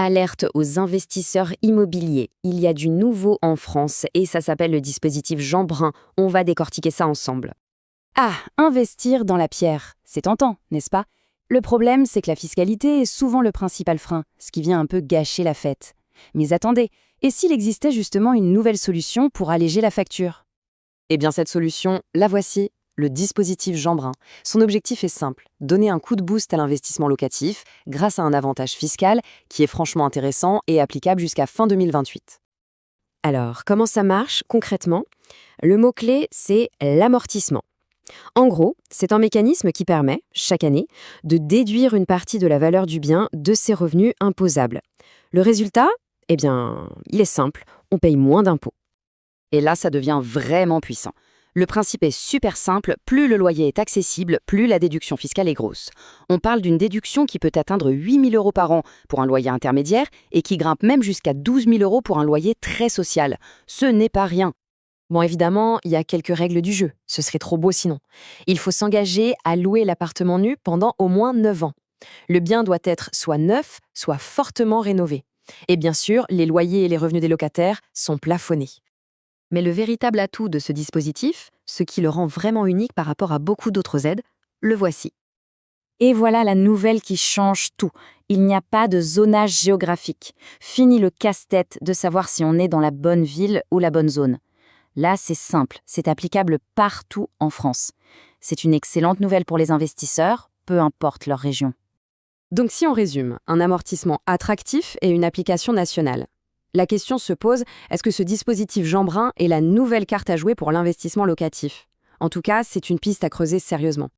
Alerte aux investisseurs immobiliers. Il y a du nouveau en France et ça s'appelle le dispositif Jean Brun. On va décortiquer ça ensemble. Ah, investir dans la pierre, c'est tentant, n'est-ce pas? Le problème, c'est que la fiscalité est souvent le principal frein, ce qui vient un peu gâcher la fête. Mais attendez, et s'il existait justement une nouvelle solution pour alléger la facture? Eh bien cette solution, la voici, le dispositif Jean Brun. Son objectif est simple, donner un coup de boost à l'investissement locatif grâce à un avantage fiscal qui est franchement intéressant et applicable jusqu'à fin 2028. Alors, comment ça marche concrètement? Le mot-clé, c'est l'amortissement. En gros, c'est un mécanisme qui permet, chaque année, de déduire une partie de la valeur du bien de ses revenus imposables. Le résultat? Eh bien, il est simple, on paye moins d'impôts. Et là, ça devient vraiment puissant. Le principe est super simple, plus le loyer est accessible, plus la déduction fiscale est grosse. On parle d'une déduction qui peut atteindre 8 000 € par an pour un loyer intermédiaire et qui grimpe même jusqu'à 12 000 € pour un loyer très social. Ce n'est pas rien. Bon, évidemment, il y a quelques règles du jeu, ce serait trop beau sinon. Il faut s'engager à louer l'appartement nu pendant au moins 9 ans. Le bien doit être soit neuf, soit fortement rénové. Et bien sûr, les loyers et les revenus des locataires sont plafonnés. Mais le véritable atout de ce dispositif, ce qui le rend vraiment unique par rapport à beaucoup d'autres aides, le voici. Et voilà la nouvelle qui change tout. Il n'y a pas de zonage géographique. Fini le casse-tête de savoir si on est dans la bonne ville ou la bonne zone. Là, c'est simple, c'est applicable partout en France. C'est une excellente nouvelle pour les investisseurs, peu importe leur région. Donc si on résume, un amortissement attractif et une application nationale. La question se pose, est-ce que ce dispositif Jean Brun est la nouvelle carte à jouer pour l'investissement locatif? En tout cas, c'est une piste à creuser sérieusement.